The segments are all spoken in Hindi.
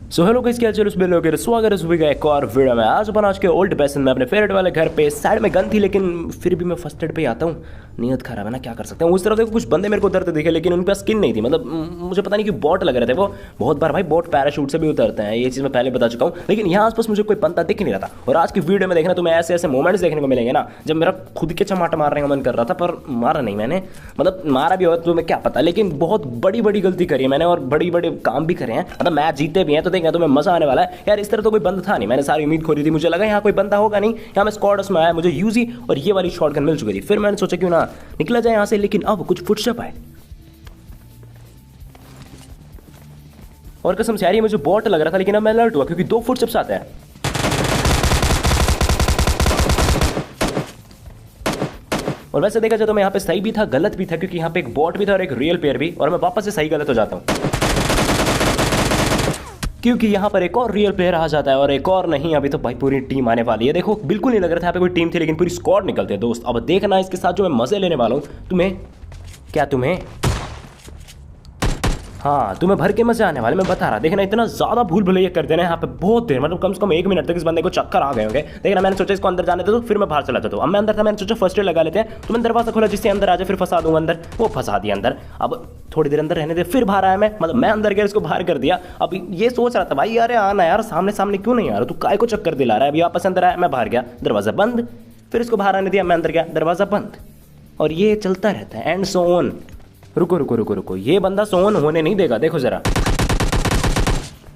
सो हेलो गाइस, क्या चलो सुबह लोग स्वागत है सुबह का एक और वीडियो में। आज अपन आज के ओल्ड पैसन में अपने फेवरेट वाले घर पे साइड में गन थी, लेकिन फिर भी मैं फर्स्ट एड पे आता हूँ। नीयत खराब है ना, क्या कर सकते हैं। उस तरह देखो कुछ बंदे मेरे को उतरते दिखे, लेकिन उनके पास स्किन नहीं थी। मतलब मुझे पता नहीं कि बॉट लग रहे थे वो। बहुत बार भाई बॉट पैराशूट से भी उतरते हैं, ये चीज़ मैं पहले बता चुका हूँ, लेकिन यहाँ आसपास मुझे कोई बंदा दिख नहीं रहा था। और आज की वीडियो में देखना तुम्हें ऐसे ऐसे मोमेंट्स देखने को मिलेंगे ना, जब मेरा खुद के चमाट मारने का मन कर रहा था, पर मारा नहीं मैंने। मतलब मारा भी हो तो मैं क्या पता, लेकिन बहुत बड़ी बड़ी गलती करी है मैंने और बड़ी बड़े काम भी करे हैं। मतलब मैच जीते भी हैं तो देखना तुम्हें मजा आने वाला है यार। इस तरह तो कोई बंदा था नहीं, मैंने सारी उम्मीद खोली थी, मुझे लगा यहाँ कोई बंदा होगा नहीं। यहाँ मैं स्क्वाड्स में आया, मुझे यूजी और ये वाली शॉटगन मिल चुकी थी। फिर मैंने सोचा क्यों ना निकला जाए यहाँ से, लेकिन अब कुछ फुटस्टेप आए और कसम से यार ये मुझे बॉट लग रहा था, लेकिन अब मैं अलर्ट हुआ क्योंकि 2 फुटस्टेप्स आते हैं। और वैसे देखा जाए तो मैं यहाँ पे सही भी था गलत भी था, क्योंकि यहाँ पे एक बॉट भी था और एक रियल प्लेयर भी, और मैं वापस से सही गलत हो जाता हूँ क्योंकि यहाँ पर एक और रियल प्लेयर आ जाता है। और एक और नहीं, अभी तो भाई पूरी टीम आने वाली है। देखो बिल्कुल नहीं लग रहा था यहाँ पे कोई टीम थी, लेकिन पूरी स्क्वाड निकलते हैं दोस्त। अब देखना इसके साथ जो मैं मजे लेने वाला हूँ। तुम्हें हाँ तुम्हें भर के मजे आने वाले, मैं बता रहा। देखना इतना ज़्यादा भूल भुलैया कर देना यहाँ पे बहुत देर, मतलब कम से कम 1 मिनट तक इस बंदे को चक्कर आ गए होंगे। देखना मैंने सोचा इसको अंदर जाने दे तो फिर मैं बाहर चला जाता हूँ। अब मैं अंदर था, मैंने सोचा फर्स्ट एड लगा लेते हैं, तो मैंने दरवाजा खोला जिससे अंदर आ जाए, फिर फंसा दूंगा अंदर। वो फंसा दिया अंदर। अब थोड़ी देर अंदर रहने दे, फिर बाहर आया मैं, मतलब मैं अंदर गया इसको बाहर कर दिया। अब ये सोच रहा था भाई यार आना यार, सामने सामने क्यों नहीं आ रहा, तू काय को चक्कर दिला रहा है। अभी वापस अंदर आया, मैं बाहर गया, दरवाजा बंद, फिर इसको बाहर आने दिया, मैं अंदर गया, दरवाजा बंद, और ये चलता रहता है एंड सो ऑन। रुको रुको रुको रुको, ये बंदा सोन होने नहीं देगा। देखो जरा,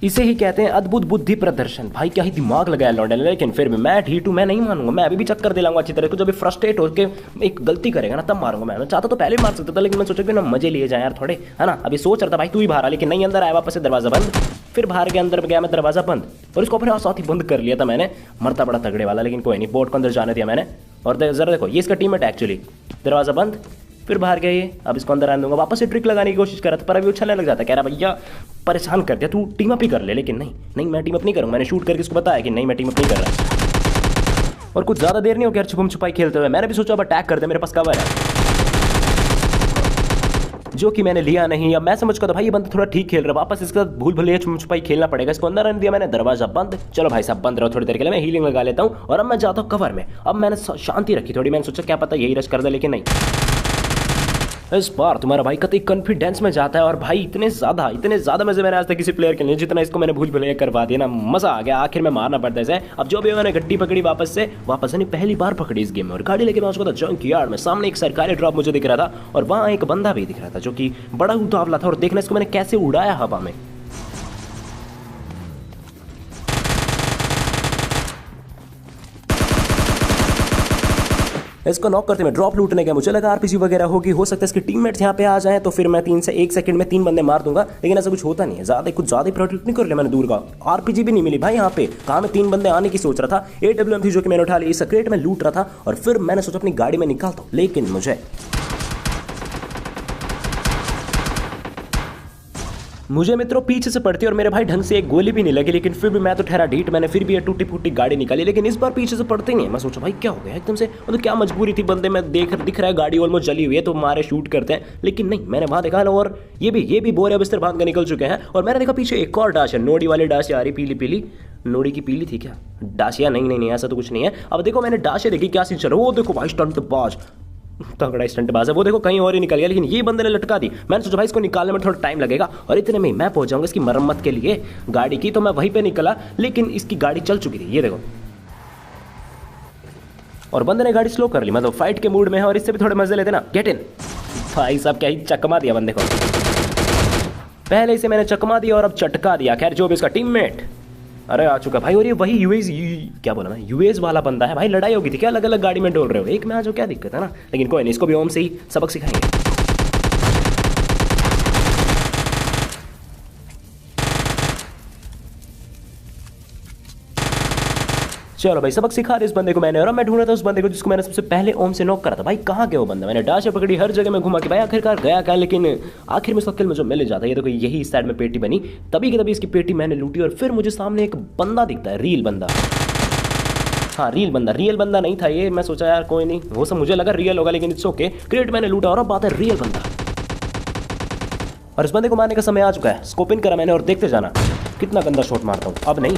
इसे ही कहते हैं अद्भुत बुद्धि प्रदर्शन। भाई क्या ही दिमाग लगाया लौंडे ने, लेकिन फिर भी मैं ढीठ हूं, मैं नहीं मानूंगा। मैं अभी भी चक्कर दिलाऊंगा अच्छी तरह को। जब फ्रस्ट्रेट होकर एक गलती करेगा ना तब मारूंगा मैं चाहता तो पहले भी मार सकता था, लेकिन मैं सोचा कि ना मजे लिए जाए यार थोड़े, है ना। अभी सोच रहा था भाई तू ही बाहर आ, लेकिन नहीं, अंदर आया वापस से दरवाजा बंद, फिर बाहर के अंदर गया मैं, दरवाजा बंद, और इसको अपने साथ ही बंद कर लिया था मैंने। मरता बड़ा तगड़े वाला, लेकिन कोई नहीं, बोर्ड को अंदर जाने दिया मैंने। और जरा देखो ये इसका टीममेट एक्चुअली, दरवाजा बंद, फिर बाहर गया ये। अब इसको अंदर आने दूंगा, वापस से ट्रिक लगाने की कोशिश कर रहा था, पर अभी उछलने लग जाता, कह रहा भैया परेशान कर दिया, तू टीम अप ही कर ले। लेकिन नहीं मैं टीम अप नहीं करूँगा। मैंने शूट करके इसको बताया कि नहीं मैं टीम अप नहीं कर रहा। और कुछ ज़्यादा देर नहीं हो गया छुपम छुपाई खेलते हुए, मैंने भी सोचा अब अटैक कर दे, मेरे पास कवर है, जो कि मैंने लिया नहीं। अब मैं समझ कर था भाई ये बंदा थोड़ा ठीक खेल रहा है, वापस इसका भूल भुलैया छुपम छुपाई खेलना पड़ेगा। इसको अंदर आने दिया मैंने, दरवाजा बंद। चलो भाई साहब बंद रहो थोड़ी देर के लिए, मैं हीलिंग लगा लेता हूँ और अब मैं जाता हूँ कवर में। अब मैंने शांति रखी थोड़ी, मैंने सोचा क्या पता यही रश कर दे, लेकिन नहीं, इस बार तुम्हारा भाई कतई कॉन्फिडेंस में जाता है। और भाई इतने ज़्यादा मजे मैंने आज तक किसी प्लेयर के लिए, जितना इसको मैंने भूल भुलैया करवा दिया ना, मज़ा आ गया। आखिर में मारना पड़ता है इसे। अब जो भी मैंने गड्डी पकड़ी वापस नहीं, पहली बार पकड़ी इस गेम में, और गाड़ी लेके मैं उसको था जंक यार्ड में। सामने एक सरकारी ड्रॉप मुझे दिख रहा था और वहाँ एक बंदा भी दिख रहा था जो कि बड़ा उतावला था। और देखना इसको मैंने कैसे उड़ाया हवा में। इसको नॉक करते में ड्रॉप लूटने का मुझे लगा आरपीजी वगैरह होगी, हो सकता है इसके टीममेट्स यहाँ पे आ जाएं, तो फिर मैं 3 से 1 सेकंड में 3 बंदे मार दूंगा। लेकिन ऐसा कुछ होता नहीं है, कुछ ज़्यादा प्रोटेक्ट नहीं कर लिया मैंने दूर का। आरपीजी भी नहीं मिली भाई यहाँ पे। कहाँ मैं 3 बंदे आने की सोच रहा था, AWM थी जो कि मैंने उठा ली, इस क्रेट में लूट रहा था, और फिर मैंने सोचा अपनी गाड़ी में निकालता हूँ, लेकिन मुझे मित्रों पीछे से पड़ती और मेरे भाई ढंग से एक गोली भी नहीं लगी, लेकिन फिर भी मैं तो ठहरा ढीठ। मैंने फिर भी ये टूटी फूटी गाड़ी निकाली, लेकिन इस बार पीछे से पड़ते नहीं है। मैं सोचा भाई क्या हो गया एकदम से, मतलब क्या मजबूरी थी, बंदे में दिख रहा है गाड़ी ऑलमोस्ट जली हुई है तो मारे शूट करते हैं, लेकिन नहीं, मैंने वहाँ देखा। और ये भी बोरे बिस्तर बांध कर निकल चुके हैं। और मैंने देखा पीछे एक और डाश है, नोडी वाली डाश आ रही, पीली नोडी की पीली थी क्या डाशिया? नहीं ऐसा तो कुछ नहीं है। अब देखो मैंने डाशे देखी क्या सीन चल रहा है, वो देखो भाई स्टंट बाज, तगड़ा स्टंटबाज है वो। देखो कहीं और ही निकल गया, लेकिन ये बंदे ने लटका दी। मैंने सोचा भाई इसको निकालने में थोड़ा टाइम लगेगा, और इतने में मैं पहुंच जाऊंगा इसकी मरम्मत के लिए गाड़ी की। तो मैं वहीं पे निकला, लेकिन इसकी गाड़ी चल चुकी थी, ये देखो। और बंदे ने गाड़ी स्लो कर ली, मतलब फाइट के मूड में है, और इससे भी थोड़े मजे लेते ना। गेट इन भाई साहब, क्या ही चकमा दिया बंदे को। पहले इसे मैंने चकमा दिया और अब चटका दिया। खैर जो भी इसका टीममेट अरे आ चुका भाई। और ये वही क्या बोला मैं, यूएस वाला बंदा है भाई। लड़ाई होगी थी क्या, अलग अलग गाड़ी में डोल रहे हो, एक में आज क्या दिक्कत है ना। लेकिन कोई नहीं, इसको भी ओम से ही सबक सिखाएंगे। चलो भाई सबक सिखा रहे इस बंदे को मैंने। और मैं ढूंढ रहा था उस बंदे को जिसको मैंने सबसे पहले ओम से नॉक करा था। भाई कहाँ गया वो बंदा, मैंने डाशे पकड़ी, हर जगह में घुमा कि भाई आखिरकार गया क्या, लेकिन आखिर में उसका किल मुझे मिल जाता है। ये देखो यही इस साइड में पेटी बनी, तभी की तभी इसकी पेटी मैंने लूटी। और फिर मुझे सामने एक बंदा दिखता है, रियल बंदा। हाँ रियल बंदा नहीं था ये। मैं सोचा यार कोई नहीं, वो सब मुझे लगा रियल होगा, लेकिन इट्स ओके। क्रेट मैंने लूटा और अब बात है रियल बंदा। और इस बंदे को मारने का समय आ चुका है। स्कोप इन करा मैंने और देखते जाना। कितना गंदा शॉट मारता हूँ। अब नहीं,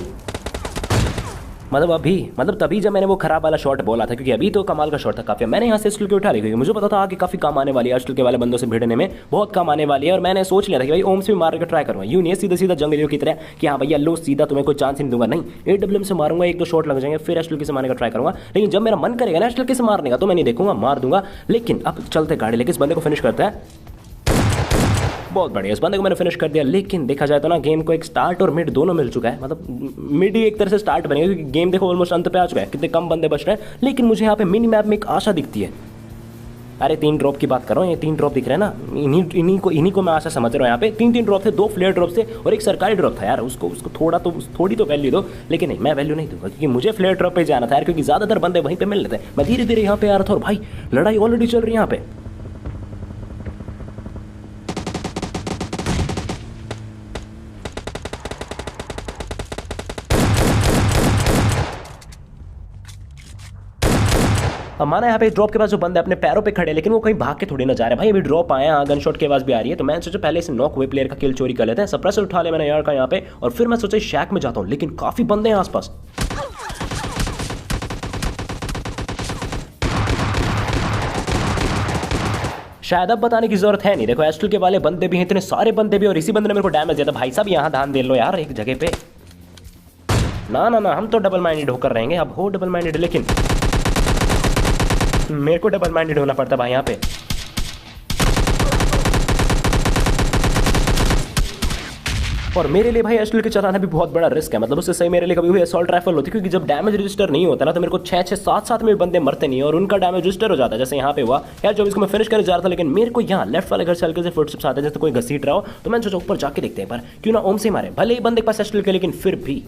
मतलब तभी जब मैंने वो खराब वाला शॉट बोला था, क्योंकि अभी तो कमाल का शॉट था काफी। मैंने यहाँ से स्टिल के उठा ली, क्योंकि मुझे पता था आगे काफी काम आने वाली है, स्टिल के वाले बंदों से भिड़ने में बहुत काम आने वाली है। और मैंने सोच लिया था कि भाई ओम से भी मार के ट्राई करूँगा, यूं नहीं सीधा सीधा जंगलियों की तरह कि हाँ भैया लो सीधा तुम्हें कोई चांस नहीं दूंगा। नहीं, AWM से मारूंगा, एक दो शॉट लग जाएंगे, फिर स्टिल के से मारने का ट्राई करूंगा। लेकिन जब मेरा मन करेगा ना स्टिल के से मारने का, तो मैं नहीं देखूंगा, मार दूंगा। लेकिन अब चलते गाड़ी लेके इस बंदे को फिनिश करते हैं। बहुत बढ़िया, इस बंदे को मैंने फिनिश कर दिया। लेकिन देखा जाए तो ना गेम को एक स्टार्ट और मिड दोनों मिल चुका है, मतलब मिड ही एक तरह से स्टार्ट बनेगा, क्योंकि गेम देखो ऑलमोस्ट अंत पे आ चुका है, कितने कम बंदे बच रहे हैं। लेकिन मुझे यहाँ पे मिनी मैप में एक आशा दिखती है। अरे 3 ड्रॉप की बात कर रहा हूँ, ये 3 ड्रॉप दिख रहे हैं ना, इन्हीं को मैं आशा समझ रहा हूँ। यहाँ पे 3 ड्रॉप थे, 2 फ्लेयर ड्रॉप थे और एक सरकारी ड्रॉप था यार। उसको थोड़ी तो वैल्यू दो। लेकिन नहीं, मैं वैल्यू नहीं दूंगा, क्योंकि मुझे फ्लेयर ड्रॉप पे जाना था यार, क्योंकि ज़्यादातर बंदे वहीं पे मिल रहे थे। मैं धीरे धीरे यहाँ पे आ रहा था और भाई लड़ाई ऑलरेडी चल रही है यहाँ पे। अब माना यहाँ पे ड्रॉप के पास जो बंदे अपने पैरों पे खड़े, लेकिन वो कहीं भाग के थोड़ी ना जा रहे भाई। अभी ड्रॉप आए हैं, गन शॉट की आवाज भी आ रही है, तो मैंने सोचा पहले इसे नॉक हुए प्लेयर का किल चोरी कर लेते हैं। सप्रेसर उठा ले मैंने यार का यहाँ पे, और फिर मैं सोचा शैक में जाता हूँ, लेकिन काफी बंदे हैं आसपास। शायद अब बताने की जरूरत है नहीं, देखो एस्टल के वाले बंदे भी हैं, इतने सारे बंदे भी, और इसी बंदे ने मेरे को डैमेज दिया था। भाई साहब यहाँ ध्यान दे लो यार एक जगह पे। ना ना ना, हम तो डबल माइंडेड होकर रहेंगे। अब हो डबल माइंडेड, लेकिन मेरे को डबल माइंडेड होना पड़ता भाई यहाँ पे। और मेरे लिए भाई एस्टल के चलाना भी बहुत बड़ा रिस्क है, मतलब उससे सही मेरे लिए कभी भी असॉल्ट राइफल होती, क्योंकि जब डैमेज रजिस्टर नहीं होता ना, तो मेरे को 6-6 7-7 में बंदे मरते नहीं, और उनका डैमेज रजिस्टर हो जाता है। जैसे यहाँ पे हुआ यार, जो इसको मैं फिनिश करने जा रहा था, लेकिन मेरे को यहाँ लेफ्ट वाले घर से हल्के से फुटस्टेप्स आते हैं, जैसे कोई घसीट रहा हो। तो मैंने सोचा ऊपर जाके देखते हैं पर क्यों ना ओम से मारे, भले ही बंदे के पास एस्टल के, लेकिन फिर भी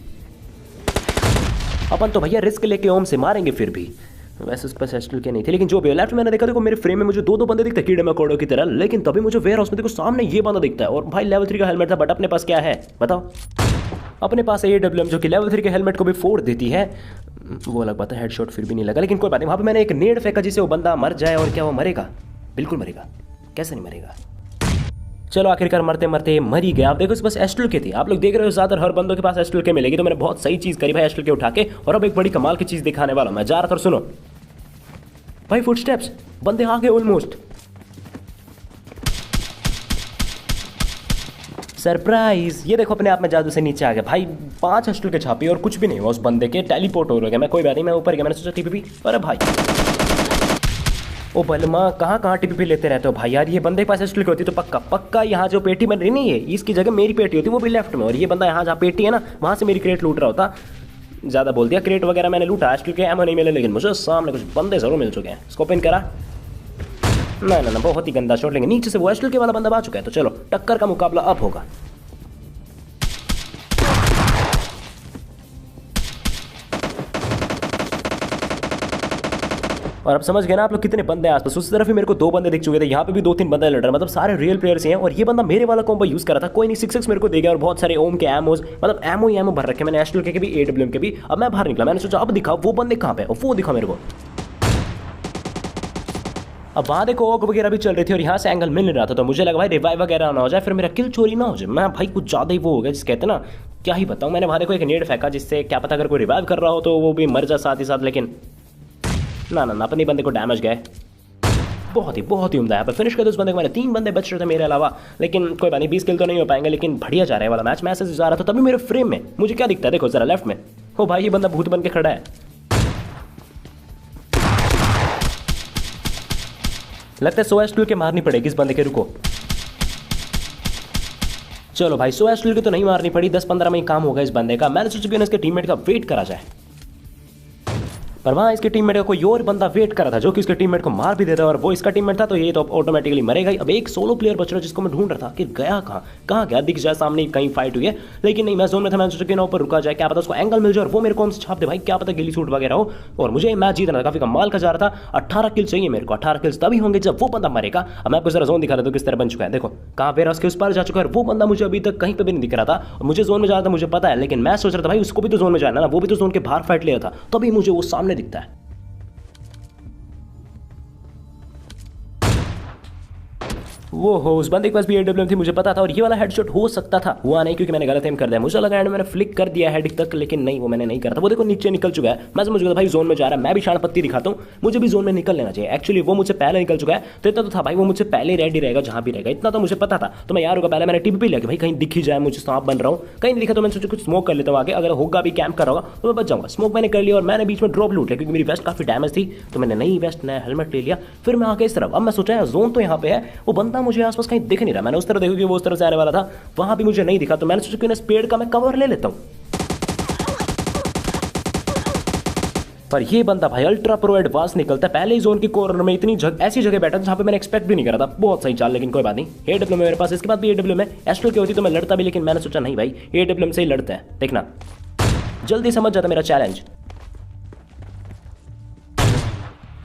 अपन तो भैया रिस्क लेके ओम से मारेंगे। फिर भी वैसे उसके पास एस्टल के नहीं थे, लेकिन जो भी लेफ्ट मैंने देखा, देखो मेरे फ्रेम में मुझे 2-2 बंदे दिखते हैं कीड़े मकोड़ों की तरह। लेकिन तभी मुझे वेयर हाउस में देखो सामने ये बंदा दिखता है, और भाई लेवल 3 का हेलमेट था। बट अपने पास क्या है बताओ? अपने पास AWM जो कि लेवल 3 के हेलमेट को भी फोड़ देती है। वो अलग बात है, हेडशॉट फिर भी नहीं लगा, लेकिन कोई बात नहीं। वहाँ पे मैंने एक नेड फेंका जिससे वो बंदा मर जाए। और क्या वो मरेगा? बिल्कुल मरेगा, कैसे नहीं मरेगा। चलो आखिरकार मरते मरते मर ही गया। आप देखो इस बस एस्टल के थी, आप लोग देख रहे हो ज़्यादातर हर बंदों के पास एस्टल के मिलेगी, तो मैंने बहुत सही चीज़ करी भाई एस्टल के उठा के। और अब एक बड़ी कमाल की चीज़ दिखाने वाला मैं जा रहा था, और सुनो भाई फुटस्टेप्स, बंदे आ गए ऑलमोस्ट। सरप्राइज, ये देखो अपने आप में जादू से नीचे आ गया भाई। 5 एस्टल के छापी और कुछ भी नहीं हुआ उस बंदे के, टेलीपोर्ट हो गया। मैं कोई बात नहीं, मैं ऊपर गया, मैंने सोचा TPP। अरे भाई ओ बलमा, कहाँ TPP लेते रहते हो भाई यार। ये बंदे के पास एस्टल की होती तो पक्का यहाँ जो पेटी बन रही नहीं है, इसकी जगह मेरी पेटी होती, वो भी लेफ्ट में। और ये बंदा यहाँ जहाँ पेटी है ना, वहाँ से मेरी क्रेट लूट रहा होता। ज़्यादा बोल दिया, क्रेट वगैरह मैंने लूटा, एस्टल के एमो नहीं मिले, लेकिन मुझे सामने कुछ बंदे जरूर मिल चुके हैं। स्कोप इन करा, ना बहुत ही गंदा शॉट, लेकिन नीचे से वो एस्टल के वाला बंदा आ चुका है। तो चलो टक्कर का मुकाबला अब होगा। और अब समझ गए ना आप लोग कितने बंदे हैं आसपास। उस तरफ ही मेरे को 2 बंदे दिख चुके थे, यहाँ पे भी 2-3 बंदे लड़ रहे हैं, मतलब सारे रियल प्लेयर्स ही हैं। और ये बंदा मेरे वाला कॉम्बो यूज कर रहा था, कोई नहीं 6-6 मेरे को दे गया, और बहुत सारे ओम के एमोज, मतलब एमो ही एमो भर रखे मैंने, एस्टल के भी AWM के भी। अब मैं बाहर निकला, मैंने सोचा अब दिखा वो बंदे कहाँ पे, और वो दिखा मेरे को। अब वहाँ देखो ओक वगैरह भी चल रही थी, और यहाँ से एंगल मिल नहीं रहा था, तो मुझे लगा भाई रिवाइव वगैरह ना हो जाए, फिर मेरा किल चोरी ना हो जाए। मैं भाई कुछ ज़्यादा ही वो हो गया, जिस कहते ना क्या ही बताऊँ। मैंने वहाँ देखो एक नेड फेंका, जिससे क्या पता अगर कोई रिवाइव कर रहा हो तो वो भी मर जा साथ ही साथ। लेकिन ना अपने बंदे को डैमेज गए, बहुत ही उम्दा। यहाँ पर फिनिश कर दो उस बंदे को मैंने। 3 बंदे बच रहे थे मेरे अलावा, लेकिन कोई बात नहीं, 20 किल तो नहीं हो पाएंगे, लेकिन बढ़िया जा रहा है वाला मैच। मैं ऐसे जा रहा था, तभी मेरे फ्रेम में मुझे क्या दिखता है, देखो जरा लेफ्ट में, हो भाई ये बंदा भूत बन के खड़ा है। लगता है 100 एस्टल के मारनी पड़ेगी इस बंदे के। रुको चलो भाई, 100 एस्टल के तो नहीं मारनी पड़ी, 10-15 में ही काम होगा इस बंदे का। मैंने सोचा कि इसके टीममेट का वेट करा जाए, पर वहाँ इसके टीममेट का कोई और बंदा वेट कर रहा था, जो कि इसके टीममेट को मार भी देता है, और वो इसका टीममेट था, तो ये तो ऑटोमेटिकली मरेगा ही। अब एक सोलो प्लेयर बच रहा है जिसको मैं ढूंढ रहा था कि गया कहाँ गया, दिख जाए सामने कहीं फाइट हुई है, लेकिन नहीं, मैं जोन में था। मैंने सोचा कि ना ऊपर रुका जाए, क्या पता उसको एंगल मिल जाए और वो मेरे को छाप दे भाई, क्या पता गिली सूट वगैरह हो। और मुझे मैच जीतना था, काफी कमाल का जा रहा था। 18 किल चाहिए मेरे को, 18 किल्स तभी होंगे जब वो बंदा मरेगा। अब मैं आपको जरा जोन दिखा देता हूं किस तरह बन चुका है। देखो कहाँ पे उसके उस पार जा चुका है, वो बंदा मुझे अभी तक कहीं पे भी नहीं दिख रहा था, और मुझे जोन में जाना था मुझे पता है, लेकिन मैं सोच रहा था भाई उसको भी तो जोन में जाना ना, वो भी तो जोन के बाहर फाइट ले रहा था, तभी मुझे वो सामने दिखता है। वो हो उस बंदे के पास भी एडब्ल्यूएम थी, मुझे पता था, और ये वाला हेडशॉट हो सकता था, हुआ नहीं क्योंकि मैंने गलत एम कर दिया। मुझे लगा एंड मैंने फ्लिक कर दिया हेड तक, लेकिन नहीं, वो मैंने नहीं करा था। वो देखो नीचे निकल चुका है, मैं समझ गया भाई जोन में जा रहा है। मैं भी शान पत्ती दिखाता हूँ, मुझे भी जोन में निकल लेना चाहिए। एक्चुअली वो मुझसे पहले निकल चुका है, तो इतना तो था भाई वो मुझसे पहले रेडी रहेगा जहाँ भी रहेगा, इतना तो मुझे पता था। तो मैं यार होगा पहले मैंने टिप भी लिया कि भाई कहीं दिख ही जाए, मुझे सांप बन रहा हूँ, कहीं नहीं दिखा तो मैंने सोचा कुछ स्मोक कर लेता हूँ आगे, अगर होगा भी कैंप कर रहा होगा तो मैं बच जाऊंगा। स्मोक मैंने कर लिया और मैंने बीच में ड्रॉप लूट लिया क्योंकि मेरी वेस्ट काफी डैमेज थी, तो मैंने नई वेस्ट नया हेलमेट ले लिया। फिर मैं आगे इस तरफ, अब मैं सोचा जोन तो यहाँ पे है, वो बंदा मुझे आसपास कहीं दिख नहीं रहा। मैंने उस तरफ देखा कि वो उस तरफ से आने वाला था, वहां भी मुझे नहीं दिखा, तो मैंने सोचा कि इस पेड़ का मैं कवर ले लेता हूं। पर ये बंदा भाई अल्ट्रा प्रो एडवांस निकलता है, पहले ही जोन की कॉर्नर में इतनी ऐसी जगह बैठा था जहां पे मैंने एक्सपेक्ट भी नहीं करा था। बहुत सही चाल, लेकिन कोई बात नहीं। एडब्ल्यू मेरे पास, इसके बाद भी एडब्ल्यू में एस्ट्रो की होती तो मैं लड़ता भी, लेकिन मैंने सोचा नहीं भाई एडब्ल्यू से ही लड़ते हैं, देखना जल्दी समझ जाता मेरा चैलेंज।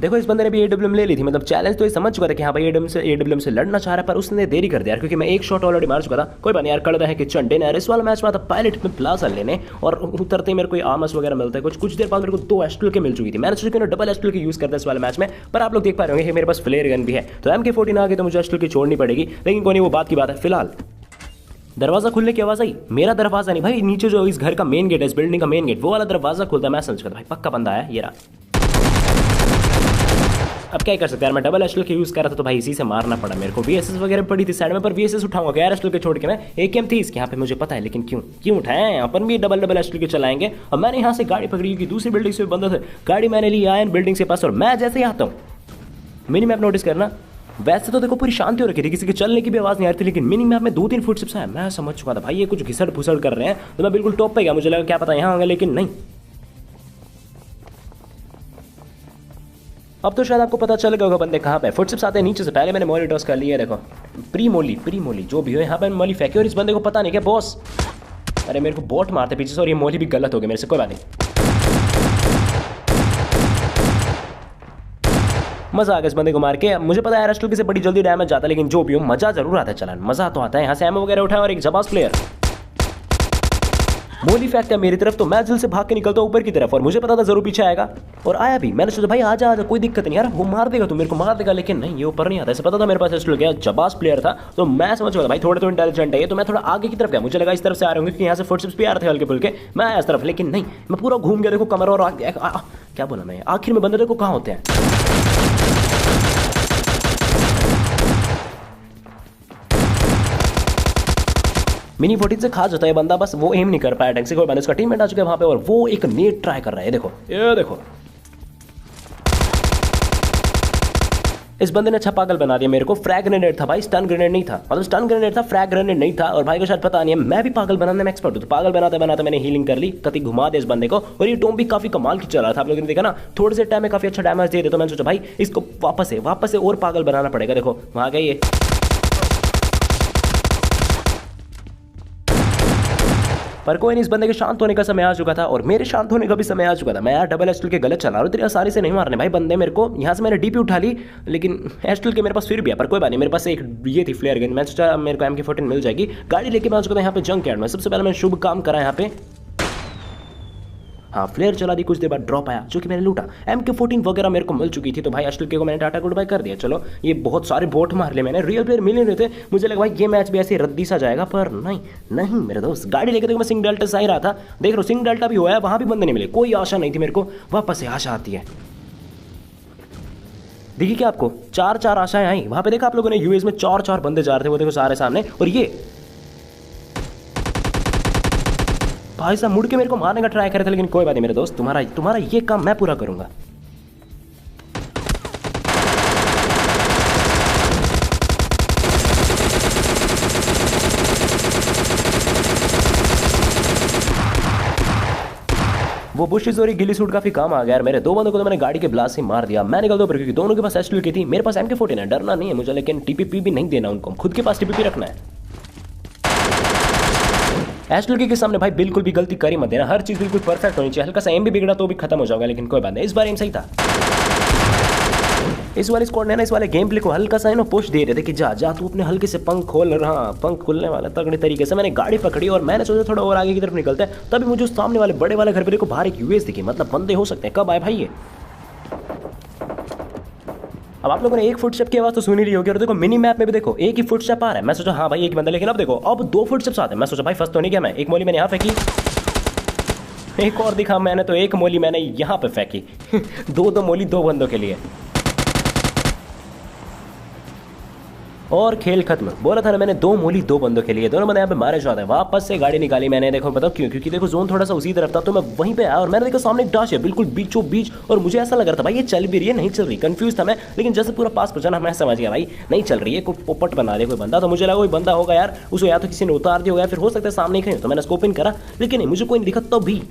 देखो इस बंदे ने भी एडब्ल्यूएम ले ली थी, मतलब चैलेंज तो ये समझ चुका था कि हाँ भाई एडब्ल्यूएम से लड़ना चाह रहा है, पर उसने देरी कर दिया क्योंकि मैं एक शॉट ऑलरेडी मार चुका था। कोई बात नहीं यार, कड़ता है कि चंडे ने इस वाला मैच में था पायलट में प्लाजा लेने, और उतरते ही मेरे को आर्मर्स वगैरह मिलता है। कुछ देर बाद मेरे को 2 एस्ट्रल के मिल चुकी थी, मैंने सोचा कि डबल एस्ट्रल के यूज करता है इस वाले मैच में, पर आप लोग देख पा रहे होंगे मेरे पास फ्लेयर गन भी है, तो MK14 आ गई तो मुझे एस्ट्रल की छोड़नी पड़ेगी, लेकिन कोई नहीं, वो बात की बात है। फिलहाल दरवाजा खुलने की आवाज आई, मेरा दरवाजा नहीं भाई, नीचे जो इस घर का मेन गेट है, इस बिल्डिंग का मेन गेट, वो वाला दरवाजा खुलता है। मैं समझ गया भाई पक्का बंदा है ये रहा। अब क्या कर सकते हैं यार, मैं डबल एस्ट्रल के यूज कर रहा था तो भाई इसी से मारना पड़ा मेरे को। VSS वगैरह पड़ी थी साइड में, पर VSS उठाऊंगा क्या एस्ट्रल के छोड़ के, मैं AKM थी इसके यहाँ पे मुझे पता है, लेकिन क्यों उठाए, अपन भी डबल एस्ट्रल के चलाएंगे। और मैंने यहाँ से गाड़ी पकड़ी की दूसरी बिल्डिंग से बंदा था, गाड़ी मैंने ली आयन बिल्डिंग के पास, और मैं जैसे ही आता हूँ, मिनी मैप नोटिस करना, वैसे तो देखो पूरी शांति हो रखी थी, किसी के चलने की भी आवाज नहीं आ रही थी, लेकिन मिनी मैप में 2-3 फुटस्टेप्स आए। मैं समझ चुका था भाई ये कुछ घिसड़ फुसड़ कर रहे हैं, तो मैं बिल्कुल टॉप पे गया, मुझे लगा क्या पता यहाँ होंगे, लेकिन नहीं। अब तो शायद आपको पता चल गया होगा बंदे कहाँ पे। फुटस्टेप्स आते हैं नीचे से, पहले मैंने मोली टॉस कर लिया है, देखो प्री मोली जो भी हो, यहाँ पे मोली फेंकी, और इस बंदे को पता नहीं क्या बॉस, अरे मेरे को बोट मारते पीछे से, और ये मोली भी गलत हो गई मेरे से, कोई बात नहीं। मजा आ गया इस बंदे को मार के। मुझे पता है एस्ट्रल की से बड़ी जल्दी डैमेज जाता है, लेकिन जो भी हो मजा जरूर आता है, चला मजा तो आता है। यहाँ से एमो वगैरह उठाया और एक जबास प्लेयर मोली फेंकता है मेरी तरफ, तो मैं जल्द से भाग के निकलता हूँ ऊपर की तरफ, और मुझे पता था जरूर पीछे आएगा, और आया भी। मैंने सोचा भाई आजा कोई दिक्कत नहीं यार, वो मार देगा तो मेरे को मार देगा, लेकिन नहीं, ये ऊपर नहीं आता। ऐसे पता था मेरे पास एस्ट्रल गया, जबास प्लेयर था, तो मैं समझ गया भाई थोड़े तो इंटेलिजेंट है, तो मैं थोड़ा आगे की तरफ गया। मुझे लगा इस तरफ से आ रहे होंगे क्योंकि यहाँ से फुटस्टेप्स भी आ रहे थे हल्के फुल्के, मैं आया इस तरफ, लेकिन नहीं, मैं पूरा घूम गया। देखो कमर और क्या बोला मैं, आखिर में बंदे देखो कहाँ होते हैं। मिनी 14 से खा जाता है बंदा, बस वो एम नहीं कर पाया ढंग से। कोई बंदा उसका टीममेट आ चुका है वहां पे, और वो एक नेट ट्राई कर रहा है, ये देखो इस बंदे ने अच्छा पागल बना दिया मेरे को। फ्रैग ग्रेनेड था भाई, स्टन ग्रेनेड नहीं था, मतलब स्टन ग्रेनेड था, फ्रैग ग्रेनेड नहीं था, और भाई को शायद पता नहीं है मैं भी पागल बनाने में एक्सपर्ट हूँ। तो पागल बनाते बनाते मैंने हीलिंग कर ली, कति घुमा दे इस बंदे को, और ये टोम भी काफी कमाल की चल रहा था, आप लोगों ने देखा ना, थोड़े से टाइम में काफी अच्छा डैमेज दे दे, तो मैंने सोचा भाई इसको वापस से और पागल बनाना पड़ेगा। देखो वहां गए ये, पर कोई नहीं, इस बंदे के शांत होने का समय आ चुका था, और मेरे शांत होने का भी समय आ चुका था। मैं यार डबल एस्ट्रल के गलत चला रहा हूँ, इतनी आसानी से नहीं मारने भाई बंदे मेरे को। यहाँ से मैंने डीपी उठा ली, लेकिन एस्ट्रल के मेरे पास फिर भी है, पर कोई बात नहीं, मेरे पास एक ये थी फ्लेयर गन, मैं सोचा मेरे को MK14 मिल जाएगी। गाड़ी लेके मैं आ चुका था यहाँ पे जंक यार्ड में। सबसे पहले मैंने शुभ काम करा यहाँ पे, हाँ फ्लेयर चला दी, कुछ देर बाद ड्रॉप आया जो कि मैंने लूटा। MK14 वगैरह मेरे को मिल चुकी थी, तो भाई एस्ट्रल के को मैंने टाटा गुड बाय कर दिया। चलो ये बहुत सारे बोट मार लिए मैंने, रियल प्लेयर मिल नहीं रहे थे, मुझे लगा भाई ये मैच भी ऐसे रद्दी सा जाएगा, पर नहीं मेरे दोस्त। गाड़ी लेके देखो मैं सिंग डेल्टा से ही रहा था, देख लो सिंग डेल्टा भी हुआ है, वहां भी बंदे नहीं मिले, कोई आशा नहीं थी मेरे को। वापस से आशा आती है, देखिए क्या आपको 4 आशाएं आई वहां पे, देखा आप लोगों ने यूएस में 4 बंदे जा रहे थे, वो देखो सारे सामने, और ये भाई साहब मुड़ के मेरे को मारने का ट्राई कर रहे थे, लेकिन कोई बात नहीं मेरे दोस्त, तुम्हारा ये काम मैं पूरा करूंगा। वो बुशेस और गिली सूट काफी काम आ गया यार मेरे। 2 बंदों को तो मैंने गाड़ी के ब्लास्ट से मार दिया। मैं निकलता हूं क्योंकि दोनों के पास एस्ट्रल की थी, मेरे पास MK14 है, डरना नहीं है मुझे, लेकिन TPP भी नहीं देना उनको, खुद के पास TPP रखना है। एस्ट्रल के सामने भाई बिल्कुल भी गलती कर ही मत देना, हर चीज बिल्कुल परफेक्ट होनी चाहिए। हल्का सा एम भी बिगड़ा तो भी खत्म हो जाएगा, लेकिन कोई बात नहीं, इस बार एम सही था। इस वाले स्क्वाड ने ना इस वाले गेम प्ले को हल्का सा ना पुश दे रहे थे कि जा तू अपने हल्के से पंख खोल रहा, पंख खुलने वाला तगड़े तरीके से। मैंने गाड़ी पकड़ी और मैंने सोचा थोड़ा और आगे की तरफ निकलता है, तभी मुझे उस सामने वाले बड़े वाले घर पे देखो बाहर एक यूएस दिखी, मतलब बंदे हो सकते हैं। कब आए भाई ये? अब आप लोगों ने एक फुटस्टेप की आवाज तो सुन ही रही होगी, और देखो मिनी मैप में भी देखो एक ही फुटस्टेप आ रहा है। मैं सोचा हाँ भाई एक बंदा, लेकिन अब देखो अब दो फुटस्टेप्स आते हैं। मैं सोचा भाई फंस तो नहीं गया मैं। एक मोली मैंने यहाँ फेंकी, एक और दिखा मैंने तो एक मोली मैंने यहाँ पे फेंकी। दो मोली दो बंदों के लिए, और खेल खत्म। बोला था ना मैंने, दो मोली दो बंदों के लिए। दोनों बंदे यहाँ पे मारे जाते हैं। वापस से गाड़ी निकाली मैंने, देखो बताओ क्यों, क्योंकि देखो जोन थोड़ा सा उसी तरफ था, तो मैं वहीं पे आया और मैंने देखा सामने एक डाश है बिल्कुल बीचों बीच, और मुझे ऐसा लग रहा था भाई ये चल भी रही है नहीं चल रही, कंफ्यूज था मैं। लेकिन जैसे पूरा पास पहुंचा ना, मैं समझ गया भाई नहीं चल रही है, कोई पोपट बना रही है कोई बंदा। तो मुझे लगा कोई बंदा होगा यार, उसको या तो किसी ने उतार दिया होगा, फिर हो सकता है सामने कहीं। तो मैंने स्कोप इन करा, लेकिन नहीं मुझे कोई नहीं दिखा। तो भी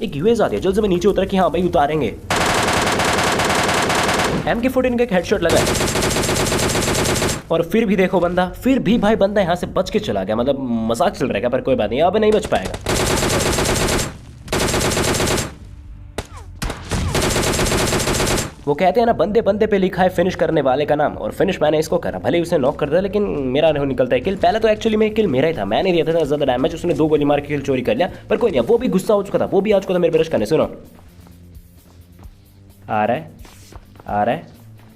एक यूएस आती है, जल्द से मैं नीचे उतरा कि हाँ भाई उतारेंगे। MK14 का एक हेडशॉट लगा है, और फिर भी देखो बंदा, फिर भी भाई बंदा यहाँ से बच के चला गया। मतलब मजाक चल रहेगा, पर कोई बात नहीं, अब नहीं बच पाएगा। वो कहते हैं ना बंदे बंदे पे लिखा है फिनिश करने वाले का नाम, और फिनिश मैंने इसको करा। भले ही उसने नॉक कर दिया, लेकिन मेरा नहीं निकलता है किल। पहले तो एक्चुअली में किल मेरा ही था, मैंने दिया था ज्यादा डैमेज, उसने 2 गोली मार के किल चोरी कर लिया। पर कोई नहीं, वो भी गुस्सा हो चुका था, वो भी आ चुका था मेरे पे रश करने। सुनो आ रहा है,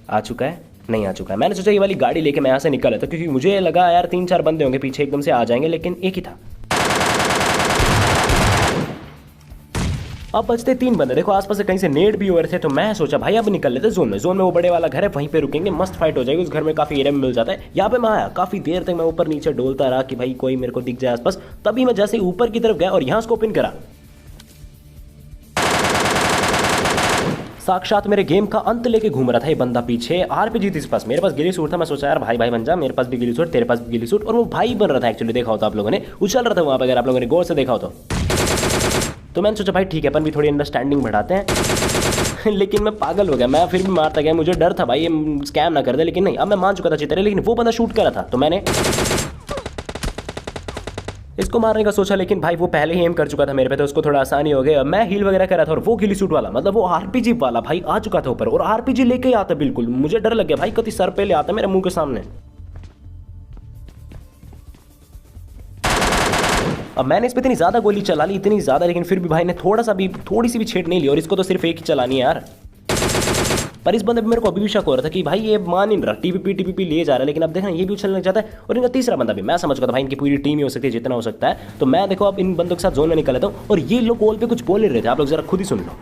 आ चुका है, नहीं आ चुका है। मैंने सोचा ये वाली गाड़ी लेके मैं यहाँ से निकल लेता, क्योंकि मुझे लगा यार 3-4 बंदे होंगे पीछे एकदम से आ जाएंगे, लेकिन एक ही था। अब बचते 3 बंदे। देखो आसपास से कहीं से नेड भी हो रहे थे, तो मैं सोचा भाई अब निकल लेते जोन में। जोन में वो बड़े वाला घर है, वहीं पे रुकेंगे, मस्त फाइट हो जाएगी। उस घर में काफी एरिया में मिल जाता है। यहाँ पे मैं आया, काफी देर तक मैं ऊपर नीचे डोलता रहा कि भाई कोई मेरे को दिख जाए आसपास। तभी मैं जैसे ऊपर की तरफ गया और यहाँ स्कोप इन करा, साक्षात मेरे गेम का अंत लेके घूम रहा था ये बंदा पीछे। RPG थी इस पास, मेरे पास गिली सूट था। मैं सोचा यार भाई भाई बन जा, मेरे पास भी गिली सूट, तेरे पास भी गिली सूट। और वो भाई बन रहा था एक्चुअली, देखा हो तो आप लोगों ने, उछल रहा था वहां पे, अगर आप लोगों ने गौर से देखा हो तो मैंने सोचा भाई ठीक है अपन भी थोड़ी अंडरस्टैंडिंग बढ़ाते हैं। लेकिन मैं पागल हो गया, मैं फिर भी मारता गया। मुझे डर था भाई ये स्कैम ना कर दे, लेकिन नहीं, अब मैं मान चुका था अच्छी तरह। लेकिन वो बंदा शूट कर रहा था, तो मैंने इसको मारने का सोचा, लेकिन भाई वो पहले ही एम कर चुका था मेरे पे, तो उसको थोड़ा आसानी हो गया। मैं हील वगैरह कर रहा था, और वो गिली सूट वाला, मतलब वो RPG वाला भाई आ चुका था ऊपर, और RPG लेके ही आता बिल्कुल। मुझे डर लग गया भाई, कति सर पे ले आता मेरे मुंह के सामने। अब मैंने इस पे इतनी ज्यादा गोली चला ली, इतनी ज्यादा, लेकिन फिर भी भाई ने थोड़ी सी भी छेड़ नहीं ली। और इसको तो सिर्फ एक ही चलानी है यार। पर इस बंदे पे मेरे को अभी भी शक हो रहा था कि भाई ये मान नहीं रहा, TPP ले जा रहा है। लेकिन अब देखना ये भी उछलने लग जाता है। और इनका तीसरा बंदा भी, मैं समझ गया था भाई इनकी पूरी टीम ही हो सकती है जितना हो सकता है। तो मैं देखो अब इन बंदों के साथ जोन में निकल लेता हूँ। और ये लोग कॉल पे कुछ बोल नहीं रहे थे, आप लोग जरा खुद ही सुन लो।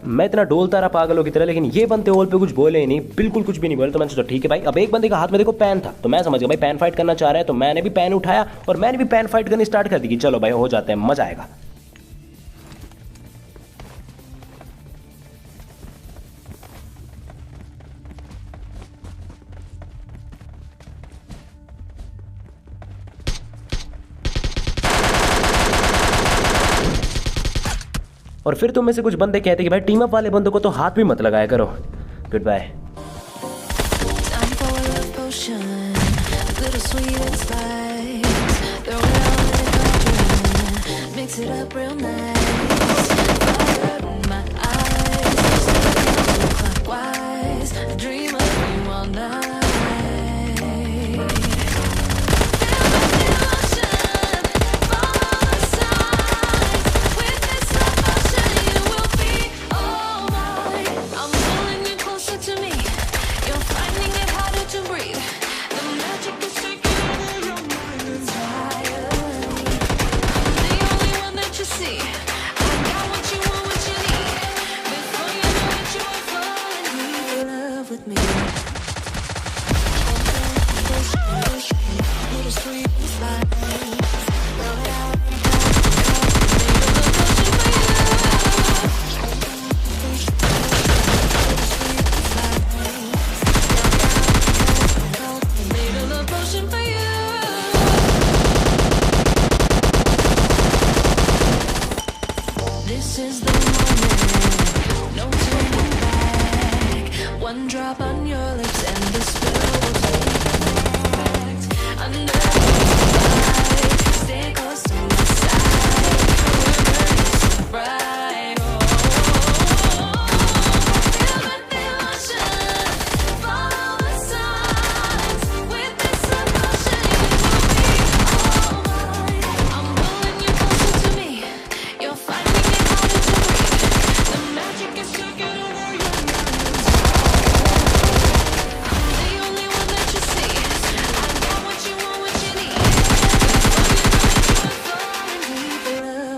मैं इतना डोलता रहा पागलों की तरह, लेकिन ये बंदे ओल पे कुछ बोले ही नहीं, बिल्कुल कुछ भी नहीं बोले। तो मैंने सोचा ठीक है भाई। अब एक बंदे का हाथ में देखो पैन था, तो मैं समझ गया भाई पैन फाइट करना चाह रहा है। तो मैंने भी पैन उठाया और मैंने भी पैन फाइट करनी स्टार्ट कर दी कि चलो भाई हो जाते हैं, मजा आएगा। और फिर तुम में से कुछ बंदे कहते कि भाई टीम अप वाले बंदों को तो हाथ भी मत लगाया करो। Goodbye. This is the moment, no turning back. One drop on your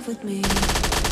love with me.